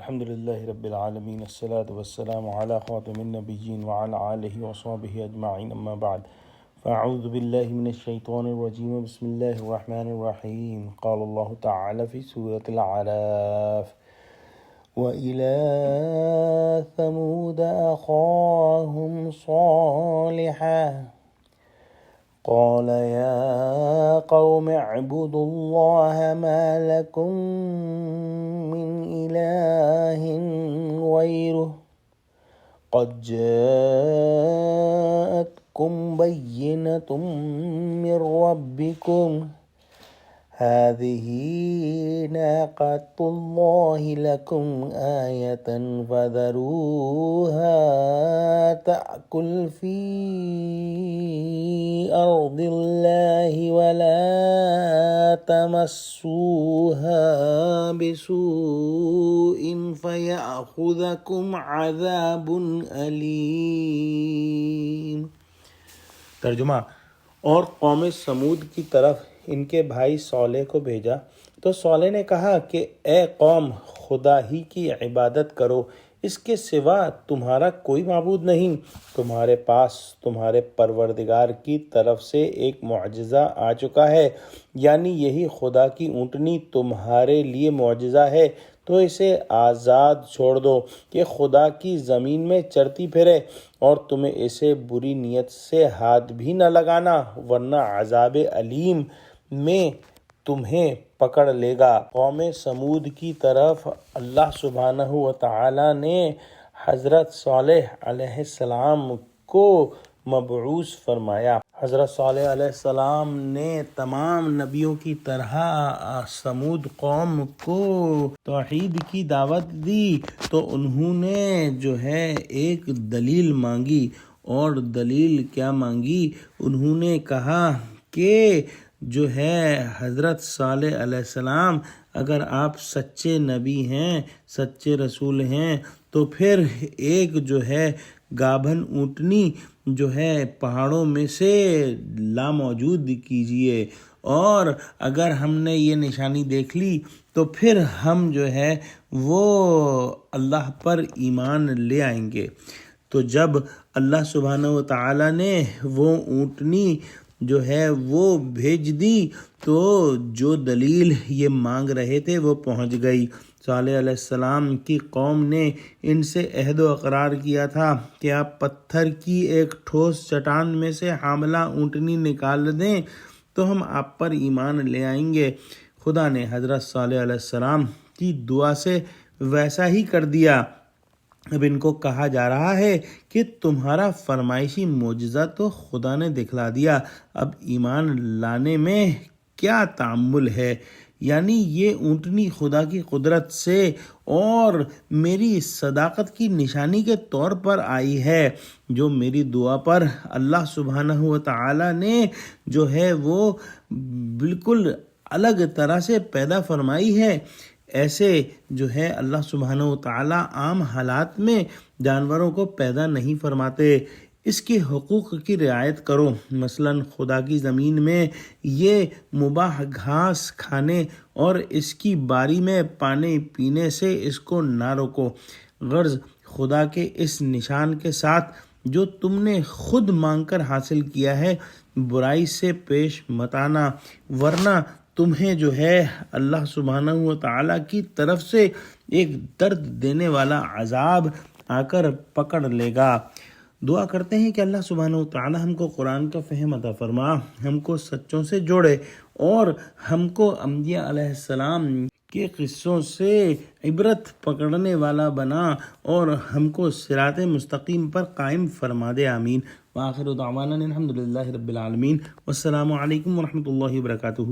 الحمد لله رب العالمين الصلاة والسلام على خاتم النبيين وعلى آله وصحبه أجمعين أما بعد فأعوذ بالله من الشيطان الرجيم بسم الله الرحمن الرحيم قال الله تعالى في سورة الأعراف وإلى ثمود أخاهم صالحا قال يا قوم اعبدوا الله ما لكم من إله غيره قد جاءتكم بينة من ربكم هذه ناقة الله لكم آية فذروها تأكل في أرض الله ولا تمسوها بسوء فيأخذكم عذاب أليم۔ ترجمہ: اور قوم سمود کی طرف ان کے بھائی صالح کو بھیجا تو صالح نے کہا کہ اے قوم، خدا ہی کی عبادت کرو، اس کے سوا تمہارا کوئی معبود نہیں۔ تمہارے پاس تمہارے پروردگار کی طرف سے ایک معجزہ آ چکا ہے، یعنی یہی خدا کی اونٹنی تمہارے لیے معجزہ ہے، تو اسے آزاد چھوڑ دو کہ خدا کی زمین میں چرتی پھرے، اور تمہیں اسے بری نیت سے ہاتھ بھی نہ لگانا، ورنہ عذاب علیم میں تمہیں پکڑ لے گا۔ قوم سمود کی طرف اللہ سبحانہ و تعالی نے حضرت صالح علیہ السلام کو مبعوث فرمایا۔ حضرت صالح علیہ السلام نے تمام نبیوں کی طرح سمود قوم کو توحید کی دعوت دی، تو انہوں نے ایک دلیل مانگی، اور دلیل کیا مانگی؟ انہوں نے کہا کہ حضرت صالح علیہ السلام، اگر آپ سچے نبی ہیں، سچے رسول ہیں، تو پھر ایک گابھن اونٹنی پہاڑوں میں سے لاموجود کیجئے، اور اگر ہم نے یہ نشانی دیکھ لی تو پھر ہم وہ اللہ پر ایمان لے آئیں گے۔ تو جب اللہ سبحانہ و تعالی نے وہ اونٹنی وہ بھیج دی، تو جو دلیل یہ مانگ رہے تھے وہ پہنچ گئی۔ صالح علیہ السلام کی قوم نے ان سے عہد و اقرار کیا تھا کہ آپ پتھر کی ایک ٹھوس چٹان میں سے حاملہ اونٹنی نکال دیں تو ہم آپ پر ایمان لے آئیں گے۔ خدا نے حضرت صالح علیہ السلام کی دعا سے ویسا ہی کر دیا۔ اب ان کو کہا جا رہا ہے کہ تمہارا فرمائشی معجزہ تو خدا نے دکھلا دیا، اب ایمان لانے میں کیا تعمل ہے؟ یعنی یہ اونٹنی خدا کی قدرت سے اور میری صداقت کی نشانی کے طور پر آئی ہے، جو میری دعا پر اللہ سبحانہ و تعالی نے وہ بالکل الگ طرح سے پیدا فرمائی ہے۔ ایسے اللہ سبحانہ و تعالی عام حالات میں جانوروں کو پیدا نہیں فرماتے۔ اس کے حقوق کی رعایت کرو، مثلا خدا کی زمین میں یہ مباح گھاس کھانے اور اس کی باری میں پانی پینے سے اس کو نہ روکو، غرض خدا کے اس نشان کے ساتھ جو تم نے خود مانگ کر حاصل کیا ہے برائی سے پیش مت آنا، ورنہ تمہیں اللہ سبحانہ و تعالی کی طرف سے ایک درد دینے والا عذاب آ کر پکڑ لے گا۔ دعا کرتے ہیں کہ اللہ سبحانہ و تعالی ہم کو قرآن کا فہم عطا فرما، ہم کو سچوں سے جوڑے، اور ہم کو انبیاء علیہ السلام کے قصوں سے عبرت پکڑنے والا بنا، اور ہم کو صراط مستقیم پر قائم فرما دے۔ آمین۔ وآخر دعوانا الحمد للہ رب العالمین، والسلام علیکم ورحمۃ اللہ وبرکاتہ۔